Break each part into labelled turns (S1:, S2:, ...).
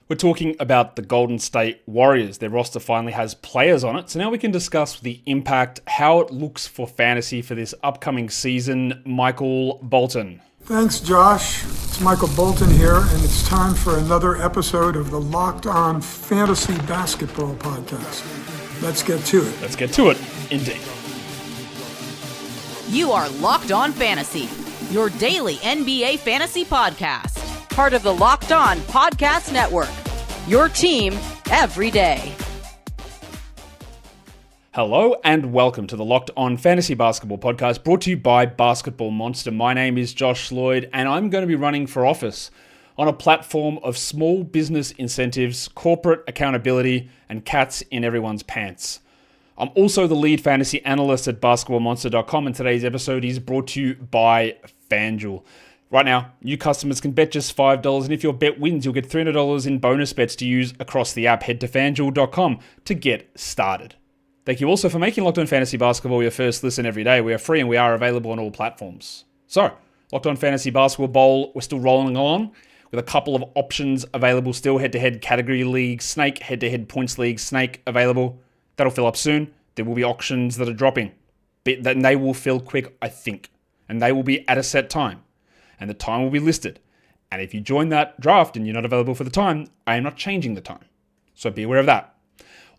S1: We're talking about the Golden State Warriors. Their roster finally has players on it. So now we can discuss the impact, how it looks for fantasy for this upcoming season. Michael Bolton.
S2: Thanks, Josh. It's Michael Bolton here, and it's time for another episode of the Locked On Fantasy Basketball Podcast. Let's get to it.
S1: Let's get to it, indeed.
S3: You are Locked On Fantasy, your daily NBA fantasy podcast. Part of the Locked On Podcast Network, your team every day.
S1: Hello and welcome to the Locked On Fantasy Basketball Podcast, brought to you by Basketball Monster. My name is Josh Lloyd, and I'm going to be running for office on a platform of small business incentives, corporate accountability, and cats in everyone's pants. I'm also the lead fantasy analyst at basketballmonster.com, and today's episode is brought to you by FanDuel. Right now, new customers can bet just $5, and if your bet wins, you'll get $300 in bonus bets to use across the app. Head to FanDuel.com to get started. Thank you also for making Locked On Fantasy Basketball your first listen every day. We are free and we are available on all platforms. So, Locked On Fantasy Basketball Bowl, we're still rolling on with a couple of options available still. Head-to-head category league, snake, head-to-head points league, snake available. That'll fill up soon. There will be auctions that are dropping. And they will fill quick, I think. And they will be at a set time. And the time will be listed. And if you join that draft and you're not available for the time, I am not changing the time. So be aware of that.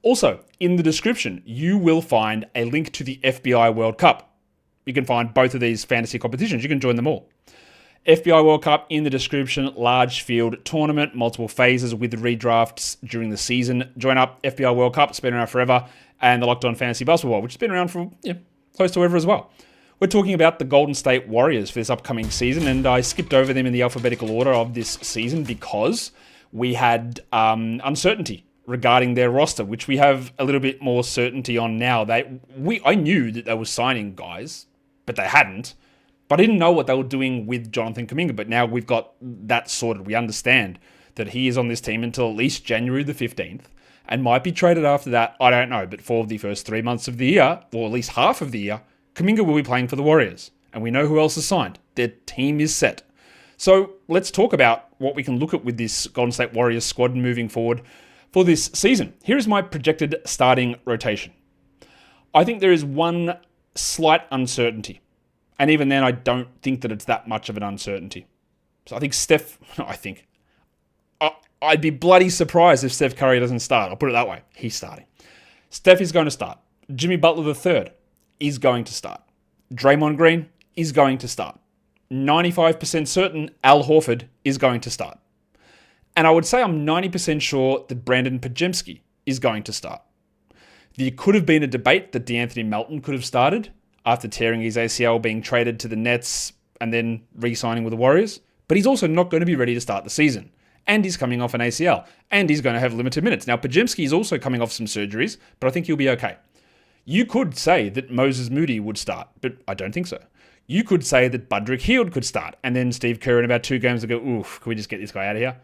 S1: Also, in the description, you will find a link to the FBI World Cup. You can find both of these fantasy competitions. You can join them all. FBI World Cup in the description, large field tournament, multiple phases with redrafts during the season. Join up, FBI World Cup, it's been around forever, and the Locked On Fantasy Basketball, which has been around for close to ever as well. We're talking about the Golden State Warriors for this upcoming season, and I skipped over them in the alphabetical order of this season because we had uncertainty regarding their roster, which we have a little bit more certainty on now. I knew that they were signing guys, but they hadn't. But I didn't know what they were doing with Jonathan Kuminga, but now we've got that sorted. We understand that he is on this team until at least January the 15th, and might be traded after that, I don't know. But for the first 3 months of the year, or at least half of the year, Kuminga will be playing for the Warriors, and we know who else is signed. Their team is set. So let's talk about what we can look at with this Golden State Warriors squad moving forward for this season. Here is my projected starting rotation. I think there is one slight uncertainty, and even then I don't think that it's that much of an uncertainty. So I think I'd be bloody surprised if Steph Curry doesn't start. I'll put it that way. He's starting. Steph is going to start. Jimmy Butler III is going to start. Draymond Green is going to start. 95% certain Al Horford is going to start. And I would say I'm 90% sure that Brandin Podziemski is going to start. There could have been a debate that DeAnthony Melton could have started after tearing his ACL, being traded to the Nets and then re-signing with the Warriors. But he's also not going to be ready to start the season. And he's coming off an ACL. And he's going to have limited minutes. Now, Podziemski is also coming off some surgeries, but I think he'll be okay. You could say that Moses Moody would start, but I don't think so. You could say that Budrick Hield could start, and then Steve Kerr in about 2 games will go, oof, can we just get this guy out of here?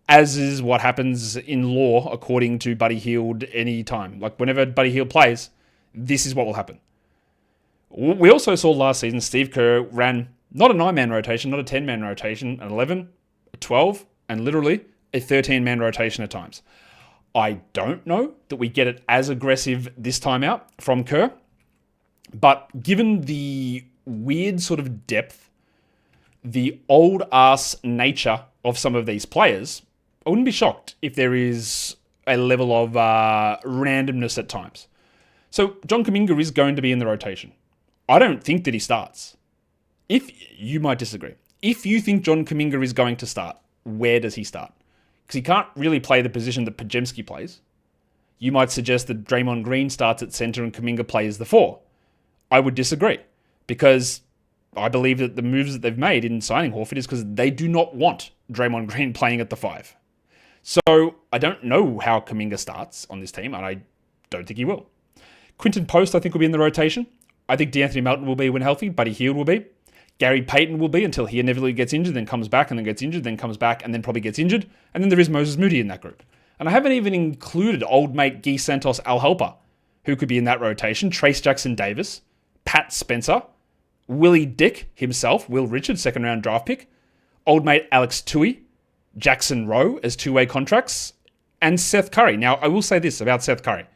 S1: As is what happens in law, according to Buddy Hield, any time. Like, whenever Buddy Hield plays, this is what will happen. We also saw last season Steve Kerr ran not a 9-man rotation, not a 10-man rotation, an 11, a 12, and literally a 13-man rotation at times. I don't know that we get it as aggressive this time out from Kerr, but given the weird sort of depth, the old-ass nature of some of these players, I wouldn't be shocked if there is a level of randomness at times. So John Kuminga is going to be in the rotation. I don't think that he starts. You might disagree. If you think John Kuminga is going to start, where does he start? Because he can't really play the position that Podziemski plays. You might suggest that Draymond Green starts at center and Kuminga plays the 4. I would disagree, because I believe that the moves that they've made in signing Horford is because they do not want Draymond Green playing at the 5. So I don't know how Kuminga starts on this team, and I don't think he will. Quinton Post, I think, will be in the rotation. I think DeAnthony Melton will be when healthy. Buddy Hield will be. Gary Payton will be until he inevitably gets injured, then comes back, and then gets injured, then comes back, and then probably gets injured. And then there is Moses Moody in that group. And I haven't even included old mate Guy Santos Al-Helper, who could be in that rotation. Trace Jackson-Davis, Pat Spencer, Willie Dick himself, Will Richards, 2nd round draft pick, old mate Alex Tui, Jackson Rowe as 2-way contracts, and Seth Curry. Now, I will say this about Seth Curry.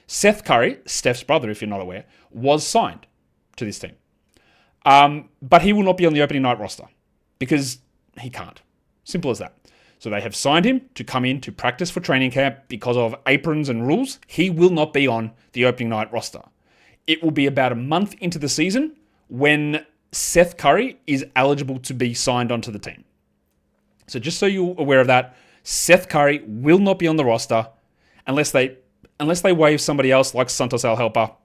S1: Seth Curry, Steph's brother, if you're not aware, was signed to this team. But he will not be on the opening night roster because he can't. Simple as that. So they have signed him to come in to practice for training camp because of aprons and rules. He will not be on the opening night roster. It will be about a month into the season when Seth Curry is eligible to be signed onto the team. So just so you're aware of that, Seth Curry will not be on the roster unless they waive somebody else like Santos Alhelpa.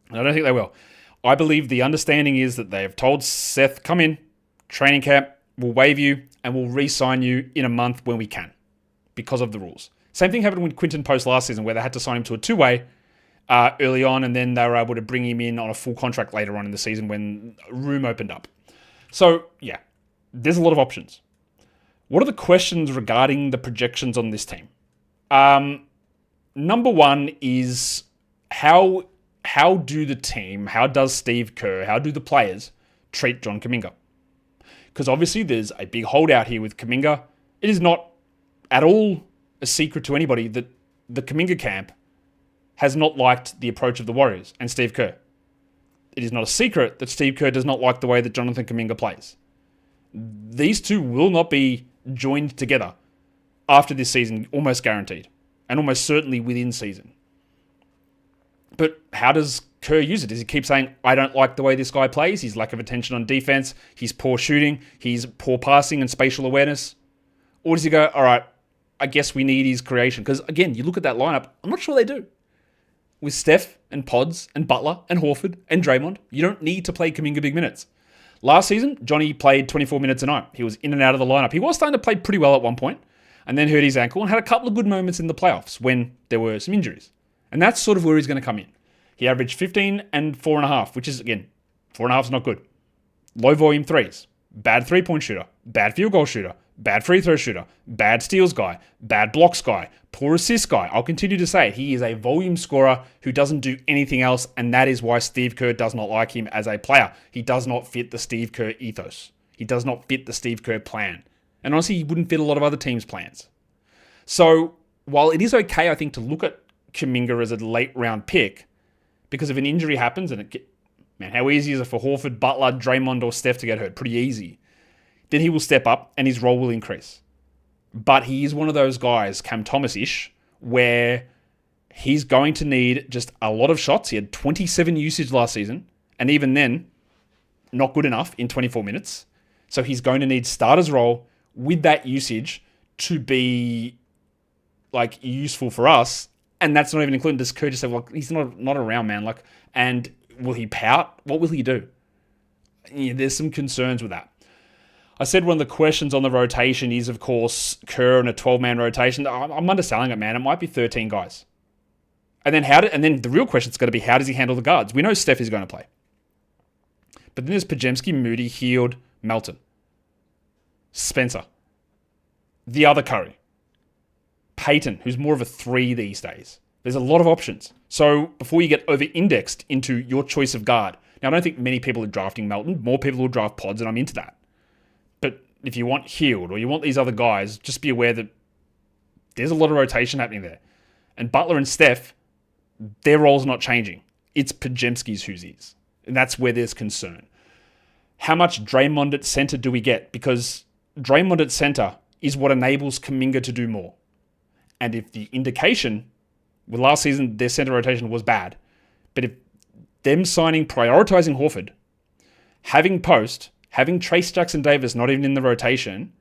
S1: And I don't think they will. I believe the understanding is that they have told Seth, come in, training camp, we'll waive you, and we'll re-sign you in a month when we can because of the rules. Same thing happened with Quinton Post last season where they had to sign him to a two-way early on, and then they were able to bring him in on a full contract later on in the season when room opened up. So, yeah, there's a lot of options. What are the questions regarding the projections on this team? Number one is how do the team, how does Steve Kerr, how do the players treat John Kuminga? Because obviously there's a big holdout here with Kuminga. It is not at all a secret to anybody that the Kuminga camp has not liked the approach of the Warriors and Steve Kerr. It is not a secret that Steve Kerr does not like the way that Jonathan Kuminga plays. These two will not be joined together after this season, almost guaranteed, and almost certainly within season. But how does Kerr use it? Does he keep saying, I don't like the way this guy plays, his lack of attention on defense, his poor shooting, his poor passing and spatial awareness? Or does he go, all right, I guess we need his creation? Because again, you look at that lineup, I'm not sure they do. With Steph and Pods and Butler and Horford and Draymond, you don't need to play Kuminga big minutes. Last season, Johnny played 24 minutes a night. He was in and out of the lineup. He was starting to play pretty well at one point and then hurt his ankle and had a couple of good moments in the playoffs when there were some injuries. And that's sort of where he's going to come in. He averaged 15 and 4.5, which is, again, 4.5 is not good. Low volume threes. Bad three-point shooter. Bad field goal shooter. Bad free throw shooter. Bad steals guy. Bad blocks guy. Poor assist guy. I'll continue to say it. He is a volume scorer who doesn't do anything else, and that is why Steve Kerr does not like him as a player. He does not fit the Steve Kerr ethos. He does not fit the Steve Kerr plan. And honestly, he wouldn't fit a lot of other teams' plans. So, while it is okay, I think, to look at Kuminga as a late-round pick, because if an injury happens, and man, how easy is it for Horford, Butler, Draymond, or Steph to get hurt? Pretty easy. Then he will step up and his role will increase. But he is one of those guys, Cam Thomas-ish, where he's going to need just a lot of shots. He had 27 usage last season, and even then, not good enough in 24 minutes. So he's going to need starter's role with that usage to be like useful for us. And that's not even including, does Kerr just say, well, he's not around, man. Like, and will he pout? What will he do? Yeah, there's some concerns with that. I said one of the questions on the rotation is, of course, Kerr in a 12-man rotation. I'm underselling it, man. It might be 13 guys. And then the real question is going to be, how does he handle the guards? We know Steph is going to play. But then there's Podziemski, Moody, Hield, Melton, Spencer, the other Curry, Payton, who's more of a 3 these days. There's a lot of options. So before you get over-indexed into your choice of guard, now I don't think many people are drafting Melton. More people will draft Pods, and I'm into that. But if you want Hield or you want these other guys, just be aware that there's a lot of rotation happening there. And Butler and Steph, their roles are not changing. It's Podziemski's who's is. And that's where there's concern. How much Draymond at center do we get? Because Draymond at center is what enables Kuminga to do more. And if the indication, with last season, their center rotation was bad, but if them prioritizing Horford, having Post, having Trace Jackson-Davis not even in the rotation,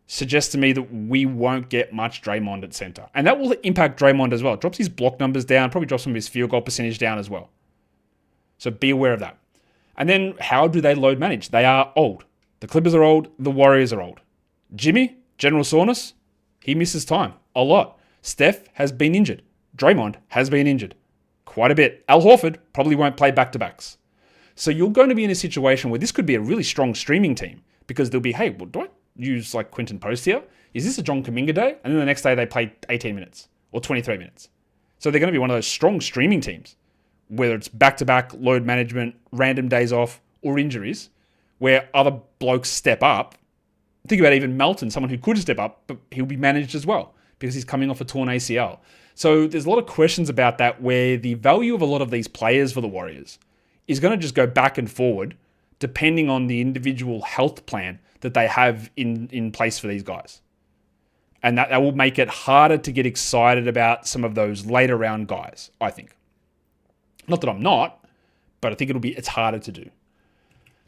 S1: suggests to me that we won't get much Draymond at center. And that will impact Draymond as well. It drops his block numbers down, probably drops some of his field goal percentage down as well. So be aware of that. And then how do they load manage? They are old. The Clippers are old. The Warriors are old. Jimmy, general soreness, he misses time a lot. Steph has been injured. Draymond has been injured quite a bit. Al Horford probably won't play back-to-backs. So you're going to be in a situation where this could be a really strong streaming team because they'll be, hey, well, do I use like Quinton Post here? Is this a John Kuminga day? And then the next day they play 18 minutes or 23 minutes. So they're going to be one of those strong streaming teams, whether it's back-to-back, load management, random days off, or injuries, where other blokes step up. Think about even Melton, someone who could step up, but he'll be managed as well because he's coming off a torn ACL. So there's a lot of questions about that, where the value of a lot of these players for the Warriors is going to just go back and forward depending on the individual health plan that they have in place for these guys. And that will make it harder to get excited about some of those later round guys, I think. Not that I'm not, but I think it's harder to do.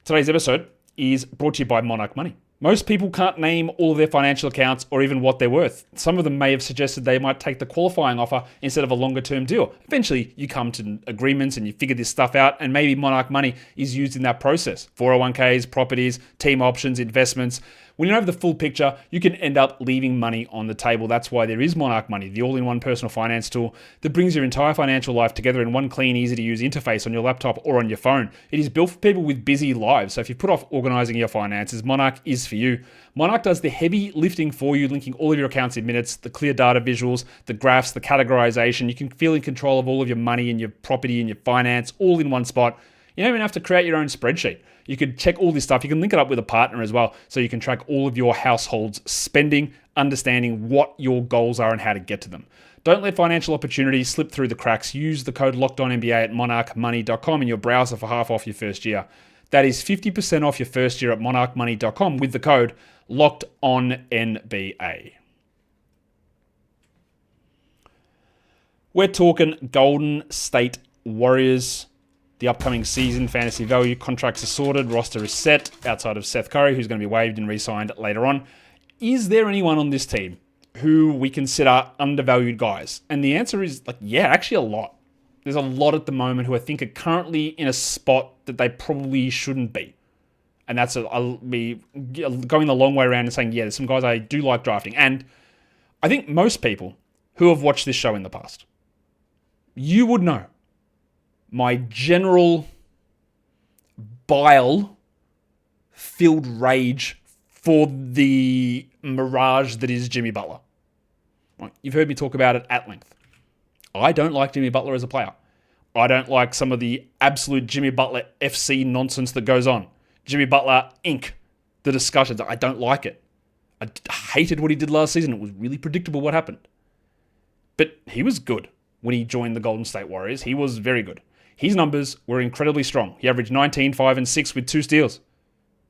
S1: Today's episode is brought to you by Monarch Money. Most people can't name all of their financial accounts or even what they're worth. Some of them may have suggested they might take the qualifying offer instead of a longer-term deal. Eventually, you come to agreements and you figure this stuff out, and maybe Monarch Money is used in that process. 401ks, properties, team options, investments. When you don't have the full picture, you can end up leaving money on the table. That's why there is Monarch Money, the all-in-one personal finance tool that brings your entire financial life together in one clean, easy-to-use interface on your laptop or on your phone. It is built for people with busy lives, so if you put off organizing your finances, Monarch is for you. Monarch does the heavy lifting for you, linking all of your accounts in minutes, the clear data visuals, the graphs, the categorization. You can feel in control of all of your money and your property and your finance all in one spot. You don't even have to create your own spreadsheet. You could check all this stuff. You can link it up with a partner as well, so you can track all of your household's spending, understanding what your goals are and how to get to them. Don't let financial opportunities slip through the cracks. Use the code LOCKEDONNBA at monarchmoney.com in your browser for half off your first year. That is 50% off your first year at monarchmoney.com with the code LOCKEDONNBA. We're talking Golden State Warriors. The upcoming season, fantasy value, contracts are sorted, roster is set, outside of Seth Curry, who's going to be waived and re-signed later on. Is there anyone on this team who we consider undervalued guys? And the answer is, actually a lot. There's a lot at the moment who I think are currently in a spot that they probably shouldn't be. And I'll be going the long way around and saying, there's some guys I do like drafting. And I think most people who have watched this show in the past, you would know my general bile-filled rage for the mirage that is Jimmy Butler. Right, you've heard me talk about it at length. I don't like Jimmy Butler as a player. I don't like some of the absolute Jimmy Butler FC nonsense that goes on. Jimmy Butler Inc., the discussions. I don't like it. I hated what he did last season. It was really predictable what happened. But he was good when he joined the Golden State Warriors. He was very good. His numbers were incredibly strong. He averaged 19, 5, and 6 with 2 steals.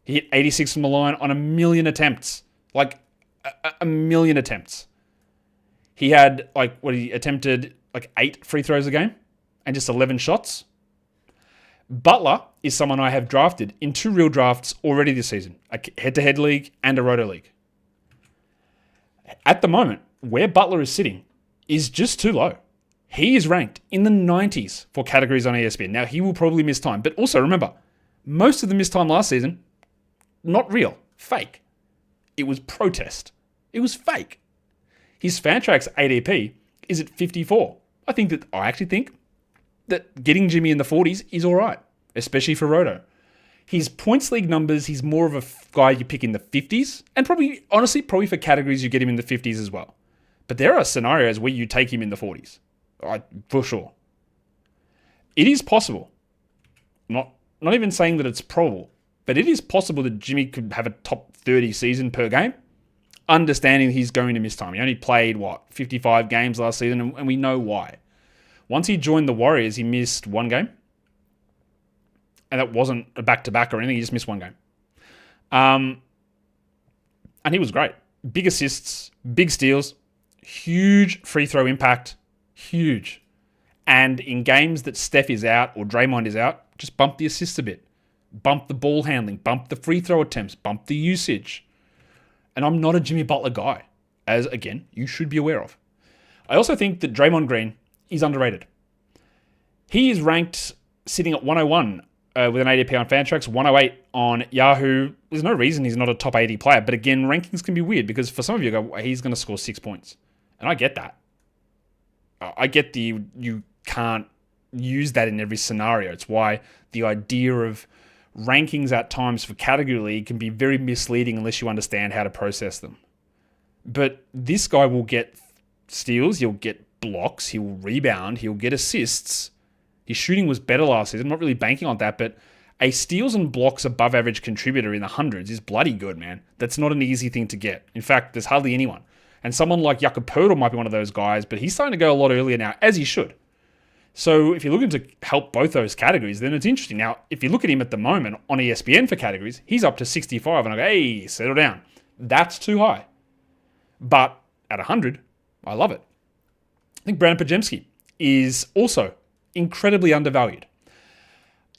S1: He hit 86 from the line on 1 million attempts. A million attempts. He had, he attempted 8 free throws a game and just 11 shots. Butler is someone I have drafted in 2 real drafts already this season. A head-to-head league and a roto league. At the moment, where Butler is sitting is just too low. He is ranked in the 90s for categories on ESPN. Now, he will probably miss time. But also, remember, most of the missed time last season, not real. Fake. It was protest. It was fake. His Fantrax ADP is at 54. I actually think that getting Jimmy in the 40s is all right, especially for Roto. His points league numbers, he's more of a guy you pick in the 50s. And probably for categories, you get him in the 50s as well. But there are scenarios where you take him in the 40s. For sure. It is possible. Not even saying that it's probable, but it is possible that Jimmy could have a top 30 season per game, understanding he's going to miss time. He only played, 55 games last season, and we know why. Once he joined the Warriors, he missed 1 game. And that wasn't a back-to-back or anything. He just missed 1 game. And he was great. Big assists, big steals, huge free throw impact. Huge. And in games that Steph is out or Draymond is out, just bump the assists a bit. Bump the ball handling. Bump the free throw attempts. Bump the usage. And I'm not a Jimmy Butler guy, as, again, you should be aware of. I also think that Draymond Green is underrated. He is ranked sitting at 101 with an ADP on Fantrax, 108 on Yahoo. There's no reason he's not a top 80 player. But again, rankings can be weird because for some of you, he's going to score 6 points. And I get that. I get you can't use that in every scenario. It's why the idea of rankings at times for category league can be very misleading unless you understand how to process them. But this guy will get steals, he'll get blocks, he'll rebound, he'll get assists. His shooting was better last season. I'm not really banking on that, but a steals and blocks above average contributor in the hundreds is bloody good, man. That's not an easy thing to get. In fact, there's hardly anyone. And someone like Jakob Poeltl might be one of those guys, but he's starting to go a lot earlier now, as he should. So if you're looking to help both those categories, then it's interesting. Now, if you look at him at the moment on ESPN for categories, he's up to 65, and I go, hey, settle down. That's too high. But at 100, I love it. I think Brandin Podziemski is also incredibly undervalued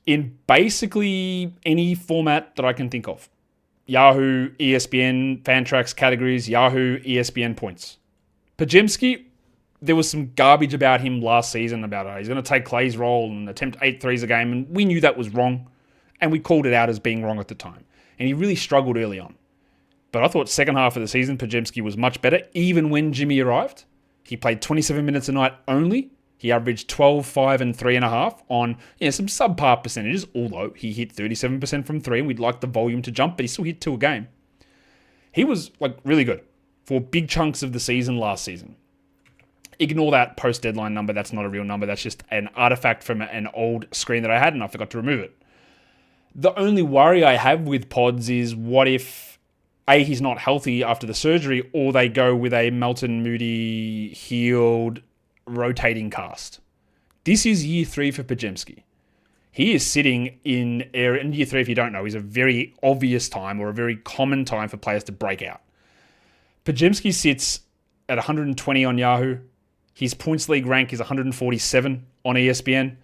S1: in basically any format that I can think of. Yahoo, ESPN, Fantrax categories, Yahoo, ESPN points. Podziemski, there was some garbage about him last season about he's going to take Clay's role and attempt 8 threes a game, and we knew that was wrong, and we called it out as being wrong at the time. And he really struggled early on. But I thought second half of the season, Podziemski was much better, even when Jimmy arrived. He played 27 minutes a night only. He averaged 12, 5, and 3.5 on some subpar percentages, although he hit 37% from 3, and we'd like the volume to jump, but he still hit 2 a game. He was really good for big chunks of the season last season. Ignore that post-deadline number. That's not a real number. That's just an artifact from an old screen that I had, and I forgot to remove it. The only worry I have with Pods is what if, A, he's not healthy after the surgery, or they go with a Melton Moody healed rotating cast. This is year 3 for Podziemski. He is sitting in year 3, if you don't know, is a very obvious time or a very common time for players to break out. Podziemski sits at 120 on Yahoo. His points league rank is 147 on ESPN.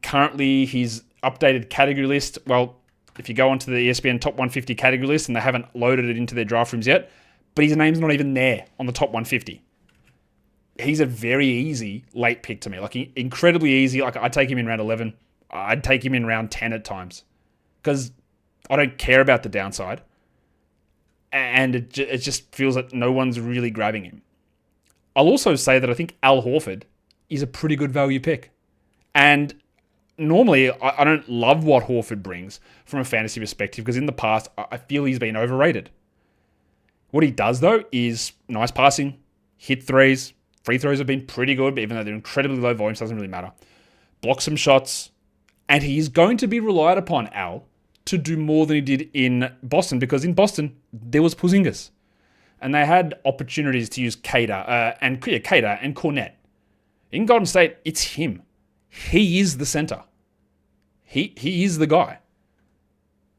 S1: Currently, his updated category list, well, if you go onto the ESPN top 150 category list, and they haven't loaded it into their draft rooms yet, but his name's not even there on the top 150. He's a very easy late pick to me. Incredibly easy. I'd take him in round 11. I'd take him in round 10 at times. Because I don't care about the downside. And it just feels like no one's really grabbing him. I'll also say that I think Al Horford is a pretty good value pick. And normally, I don't love what Horford brings from a fantasy perspective, because in the past, I feel he's been overrated. What he does, though, is nice passing, hit threes. Free throws have been pretty good, but even though they're incredibly low volumes, doesn't really matter. Block some shots, and he's going to be relied upon, Al, to do more than he did in Boston, because in Boston, there was Porzingis. And they had opportunities to use Cater and Cornette. In Golden State, it's him. He is the center. He is the guy.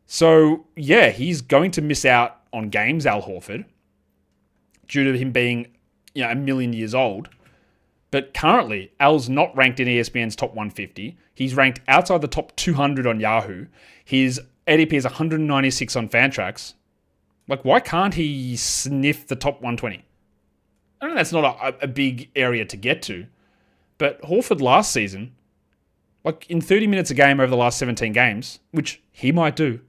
S1: So, yeah, he's going to miss out on games, Al Horford, due to him being a million years old. But currently, Al's not ranked in ESPN's top 150. He's ranked outside the top 200 on Yahoo. His ADP is 196 on Fantrax. Why can't he sniff the top 120? I know that's not a big area to get to, but Horford last season, in 30 minutes a game over the last 17 games, which he might do,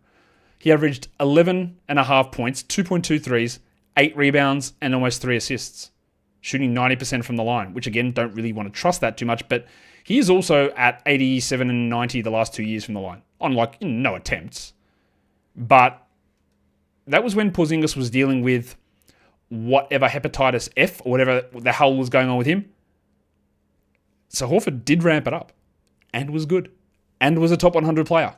S1: he averaged 11.5 points, 2.2 threes, 8 rebounds, and almost 3 assists, shooting 90% from the line, which again, don't really want to trust that too much, but he is also at 87 and 90 the last 2 years from the line, on no attempts. But that was when Porzingis was dealing with whatever hepatitis F or whatever the hell was going on with him. So Horford did ramp it up and was good and was a top 100 player.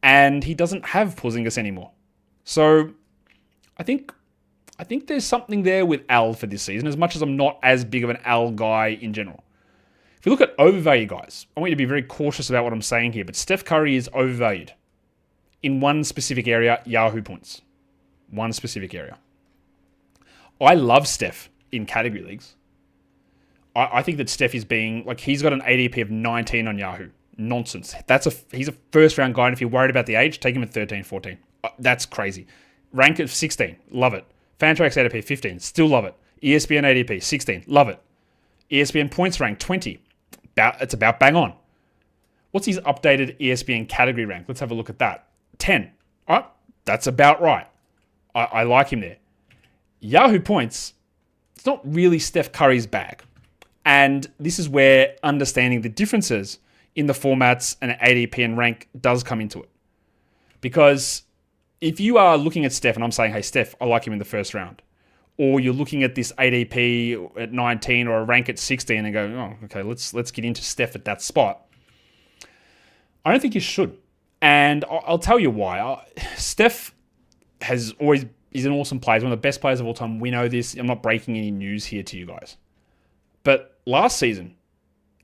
S1: And he doesn't have Porzingis anymore. So I think there's something there with Al for this season, as much as I'm not as big of an Al guy in general. If you look at overvalue guys, I want you to be very cautious about what I'm saying here, but Steph Curry is overvalued in one specific area, Yahoo points. One specific area. I love Steph in category leagues. I think that Steph is being, he's got an ADP of 19 on Yahoo. Nonsense. He's a first round guy, and if you're worried about the age, take him at 13, 14. That's crazy. Rank at 16. Love it. Fantrax ADP 15. Still love it. ESPN ADP 16. Love it. ESPN points rank 20. It's about bang on. What's his updated ESPN category rank? Let's have a look at that. 10. All right. That's about right. I like him there. Yahoo points, it's not really Steph Curry's bag. And this is where understanding the differences in the formats and ADP and rank does come into it. Because if you are looking at Steph and I'm saying, hey, Steph, I like him in the first round, or you're looking at this ADP at 19 or a rank at 16 and go, oh, okay, let's get into Steph at that spot. I don't think you should. And I'll tell you why. Steph has always He's an awesome player. He's one of the best players of all time. We know this. I'm not breaking any news here to you guys. But last season,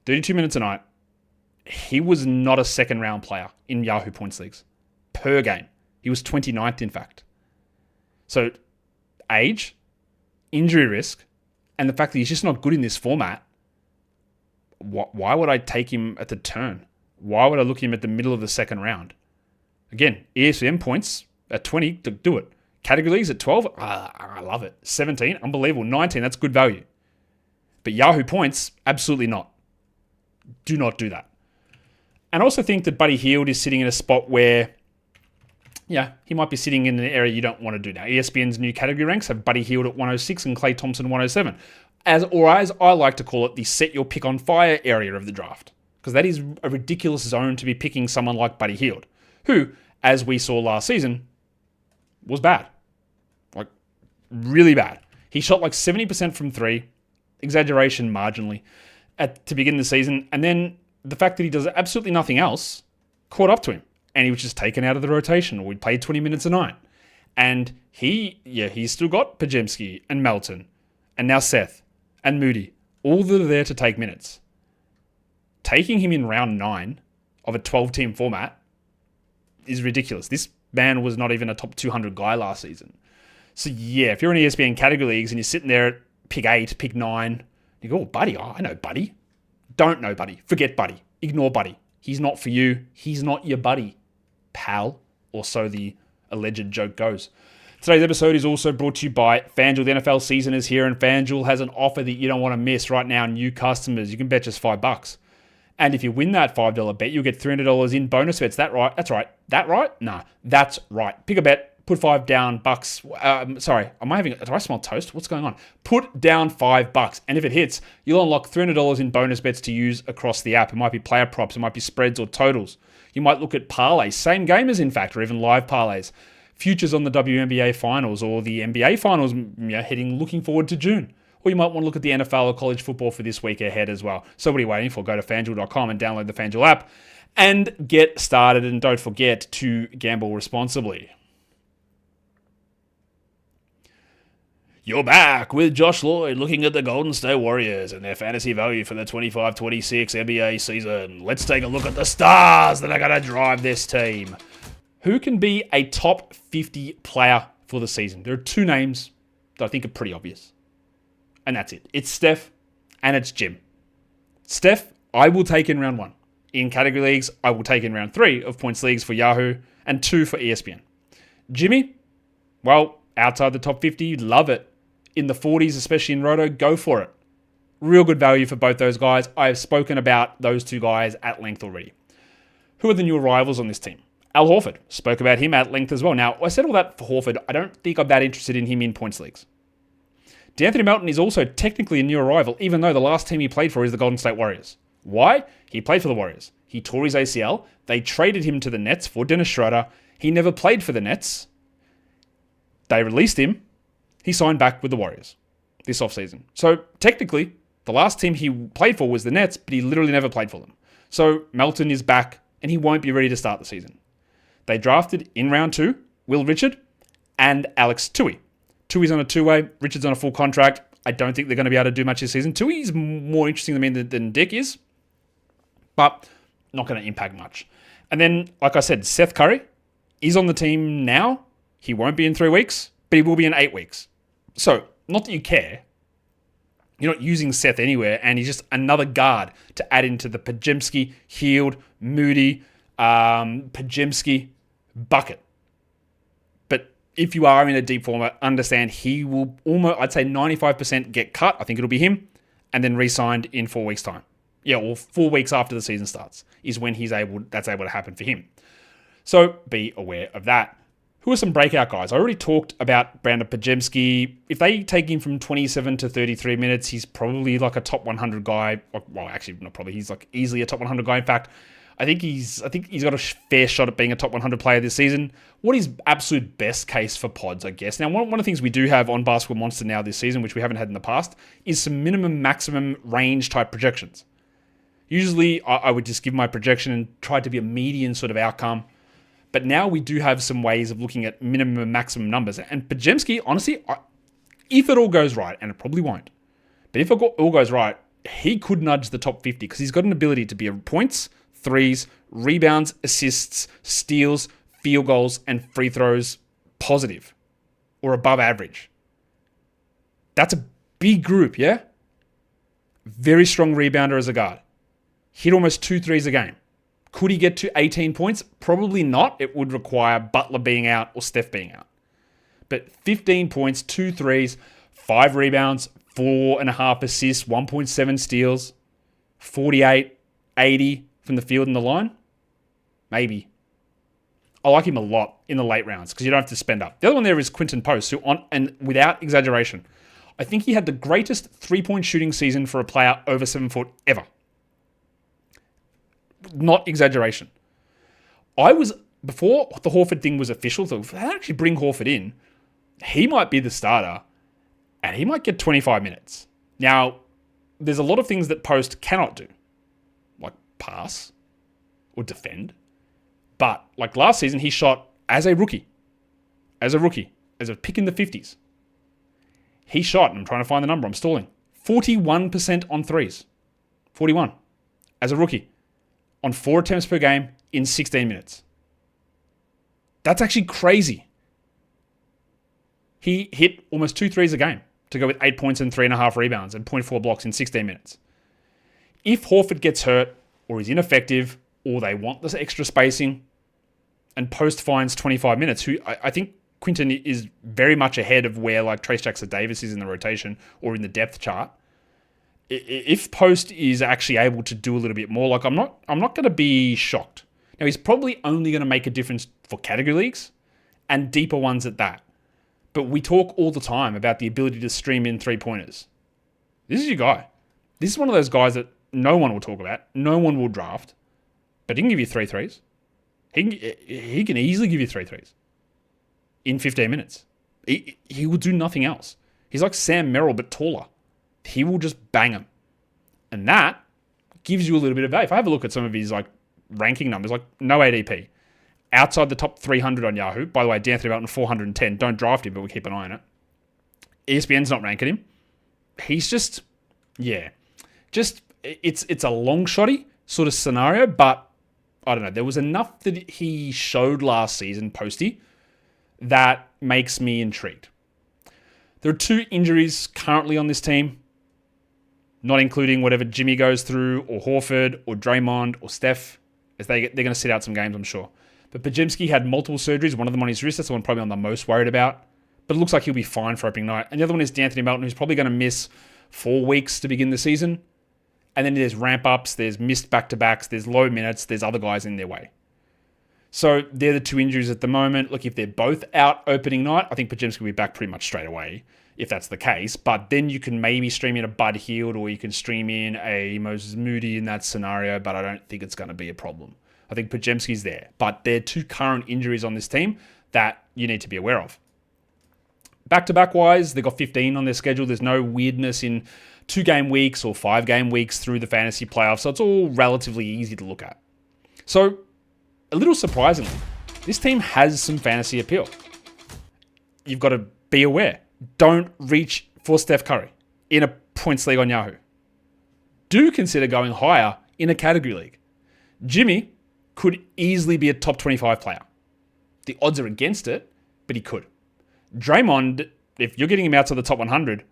S1: 32 minutes a night, he was not a second-round player in Yahoo points leagues per game. He was 29th, in fact. So, age, injury risk, and the fact that he's just not good in this format, why would I take him at the turn? Why would I look at him at the middle of the second round? Again, ESPN points at 20, do it. Category leagues at 12, I love it. 17, unbelievable. 19, that's good value. But Yahoo points, absolutely not. Do not do that. And I also think that Buddy Hield is sitting in a spot where, he might be sitting in an area you don't want to do now. ESPN's new category ranks have Buddy Hield at 106 and Klay Thompson 107. As I like to call it, the set your pick on fire area of the draft. Because that is a ridiculous zone to be picking someone like Buddy Hield, who, as we saw last season, was bad. Like, really bad. He shot like 70% from three, exaggeration marginally, to begin the season. And then the fact that he does absolutely nothing else caught up to him. And he was just taken out of the rotation, or we played 20 minutes a night. And he's still got Podziemski and Melton, and now Seth and Moody, all that are there to take minutes. Taking him in round 9 of a 12-team format is ridiculous. This man was not even a top 200 guy last season. So if you're in ESPN category leagues and you're sitting there at pick 8, pick 9, you go, Buddy, I know Buddy. Don't know Buddy. Forget Buddy. Ignore Buddy. He's not for you. He's not your buddy, pal, or so the alleged joke goes. Today's episode is also brought to you by FanDuel. The NFL season is here, and FanDuel has an offer that you don't want to miss right now. New customers, you can bet just $5. And if you win that $5 bet, you'll get $300 in bonus bets. That right? That's right. That right? No, that's right. Pick a bet, put $5 down. Do I smell toast? What's going on? Put down $5, and if it hits, you'll unlock $300 in bonus bets to use across the app. It might be player props, it might be spreads or totals. You might look at parlays, same gamers in fact, or even live parlays. Futures on the WNBA finals or the NBA finals, looking forward to June. Or you might want to look at the NFL or college football for this week ahead as well. So what are you waiting for? Go to FanDuel.com and download the FanDuel app and get started. And don't forget to gamble responsibly. You're back with Josh Lloyd looking at the Golden State Warriors and their fantasy value for the 25-26 NBA season. Let's take a look at the stars that are going to drive this team. Who can be a top 50 player for the season? There are two names that I think are pretty obvious. And that's it. It's Steph and it's Jim. Steph, I will take in round 1. In category leagues, I will take in round 3 of points leagues for Yahoo and 2 for ESPN. Jimmy, well, outside the top 50, love it. In the 40s, especially in Roto, go for it. Real good value for both those guys. I've spoken about those two guys at length already. Who are the new arrivals on this team? Al Horford. Spoke about him at length as well. Now, I said all that for Horford. I don't think I'm that interested in him in points leagues. D'Anthony Melton is also technically a new arrival, even though the last team he played for is the Golden State Warriors. Why? He played for the Warriors. He tore his ACL. They traded him to the Nets for Dennis Schroeder. He never played for the Nets. They released him. He signed back with the Warriors this offseason. So technically, the last team he played for was the Nets, but he literally never played for them. So Melton is back, and he won't be ready to start the season. They drafted in round 2, Will Richard and Alex Tui. Tui's on a two-way, Richard's on a full contract. I don't think they're going to be able to do much this season. Tui's more interesting to me than Dick is, but not going to impact much. And then, like I said, Seth Curry is on the team now. He won't be in 3 weeks, but he will be in 8 weeks. So, not that you care. You're not using Seth anywhere, and he's just another guard to add into the Podziemski, Hield, Moody, Podziemski bucket. But if you are in a deep format, understand he will almost, I'd say 95% get cut. I think it'll be him, and then re-signed in 4 weeks' time. Yeah, or 4 weeks after the season starts is when that's able to happen for him. So be aware of that. Who are some breakout guys? I already talked about Brandin Podziemski. If they take him from 27 to 33 minutes, he's probably like a top 100 guy. Well, actually, not probably. He's like easily a top 100 guy. In fact, I think he's got a fair shot at being a top 100 player this season. What is absolute best case for pods, I guess? Now, one of the things we do have on Basketball Monster now this season, which we haven't had in the past, is some minimum, maximum range type projections. Usually, I would just give my projection and try to be a median sort of outcome. But now we do have some ways of looking at minimum and maximum numbers. And Podziemski, honestly, if it all goes right, and it probably won't, but if it all goes right, he could nudge the top 50 because he's got an ability to be a points, threes, rebounds, assists, steals, field goals, and free throws positive or above average. That's a big group, yeah? Very strong rebounder as a guard. Hit almost 2 threes a game. Could he get to 18 points? Probably not. It would require Butler being out or Steph being out. But 15 points, 2 threes, 5 rebounds, 4.5 assists, 1.7 steals, 48, 80 from the field and the line? Maybe. I like him a lot in the late rounds because you don't have to spend up. The other one there is Quinton Post, who and without exaggeration, I think he had the greatest 3-point shooting season for a player over 7 foot ever. Not exaggeration. Before the Horford thing was official, so if they actually bring Horford in, he might be the starter and he might get 25 minutes. Now, there's a lot of things that Post cannot do, like pass or defend. But like last season, he shot as a rookie, as a pick in the 50s. He shot, and I'm trying to find the number, I'm stalling, 41% on threes. 41 as a rookie on 4 attempts per game in 16 minutes. That's actually crazy. He hit almost 2 threes a game to go with 8 points and 3.5 rebounds and 0.4 blocks in 16 minutes. If Horford gets hurt or is ineffective or they want this extra spacing and Post finds 25 minutes, who I think Quinton is very much ahead of where like Trace Jackson-Davis is in the rotation or in the depth chart. If Post is actually able to do a little bit more, like I'm not going to be shocked. Now, he's probably only going to make a difference for category leagues and deeper ones at that. But we talk all the time about the ability to stream in 3-pointers. This is your guy. This is one of those guys that no one will talk about, no one will draft, but he can give you 3 threes. He can easily give you 3 threes in 15 minutes. He will do nothing else. He's like Sam Merrill, but taller. He will just bang them. And that gives you a little bit of value. If I have a look at some of his like ranking numbers, like no ADP, outside the top 300 on Yahoo. By the way, D'Anthony Melton 410. Don't draft him, but we keep an eye on it. ESPN's not ranking him. He's just, it's a long shotty sort of scenario, but I don't know. There was enough that he showed last season, Posty, that makes me intrigued. There are 2 injuries currently on this team, not including whatever Jimmy goes through, or Horford, or Draymond, or Steph, as they're going to sit out some games, I'm sure. But Podziemski had multiple surgeries, one of them on his wrist. That's the one probably I'm the most worried about. But it looks like he'll be fine for opening night. And the other one is D'Anthony Melton, who's probably going to miss 4 weeks to begin the season. And then there's ramp-ups, there's missed back-to-backs, there's low minutes, there's other guys in their way. So they're the 2 injuries at the moment. Look, if they're both out opening night, I think Podziemski will be back pretty much straight away, if that's the case. But then you can maybe stream in a Bud Hield, or you can stream in a Moses Moody in that scenario, but I don't think it's going to be a problem. I think Podziemski's there. But there are 2 current injuries on this team that you need to be aware of. Back-to-back wise, they've got 15 on their schedule. There's no weirdness in 2-game weeks or 5-game weeks through the fantasy playoffs, so it's all relatively easy to look at. So, a little surprisingly, this team has some fantasy appeal. You've got to be aware. Don't reach for Steph Curry in a points league on Yahoo. Do consider going higher in a category league. Jimmy could easily be a top 25 player. The odds are against it, but he could. Draymond, if you're getting him out to the top 100,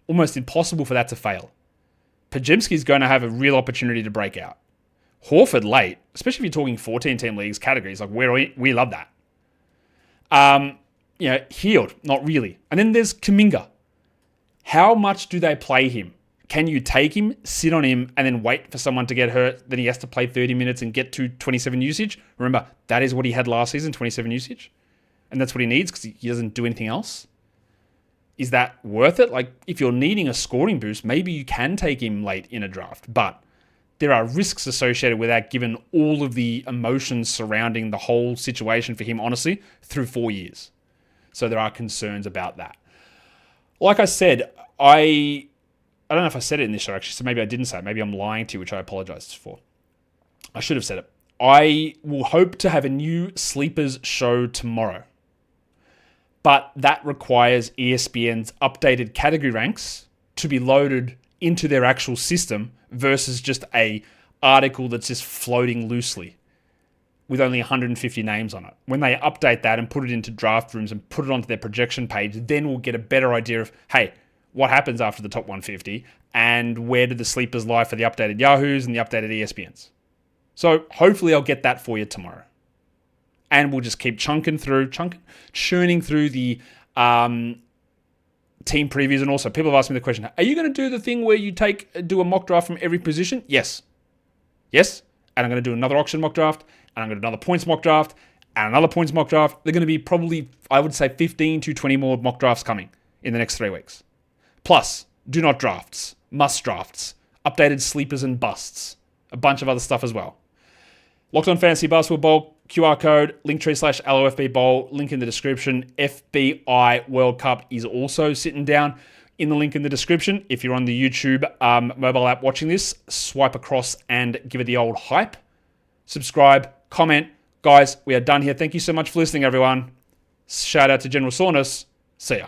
S1: almost impossible for that to fail. Podziemski's going to have a real opportunity to break out. Horford late, especially if you're talking 14-team leagues categories, like we love that. Hield, not really. And then there's Kuminga. How much do they play him? Can you take him, sit on him, and then wait for someone to get hurt? Then he has to play 30 minutes and get to 27 usage. Remember, that is what he had last season, 27 usage. And that's what he needs because he doesn't do anything else. Is that worth it? Like, if you're needing a scoring boost, maybe you can take him late in a draft. But there are risks associated with that given all of the emotions surrounding the whole situation for him, honestly, through 4 years. So there are concerns about that. Like I said, I don't know if I said it in this show, actually, so maybe I didn't say it. Maybe I'm lying to you, which I apologize for. I should have said it. I will hope to have a new sleepers show tomorrow. But that requires ESPN's updated category ranks to be loaded into their actual system versus just a article that's just floating loosely with only 150 names on it. When they update that and put it into draft rooms and put it onto their projection page, then we'll get a better idea of, hey, what happens after the top 150 and where do the sleepers lie for the updated Yahoos and the updated ESPNs. So hopefully I'll get that for you tomorrow. And we'll just keep churning through the team previews. And also, people have asked me the question, are you going to do the thing where you do a mock draft from every position? Yes. And I'm going to do another auction mock draft, and I'm going to do another points mock draft, and another points mock draft. They're going to be probably, I would say, 15 to 20 more mock drafts coming in the next 3 weeks. Plus, do not drafts, must drafts, updated sleepers and busts, a bunch of other stuff as well. Locked On Fantasy Basketball Bowl, QR code, linktree/LOFB Bowl, link in the description. FBI World Cup is also sitting down in the link in the description. If you're on the YouTube mobile app watching this, swipe across and give it the old hype. Subscribe, comment. Guys, we are done here. Thank you so much for listening, everyone. Shout out to General Saunus. See ya.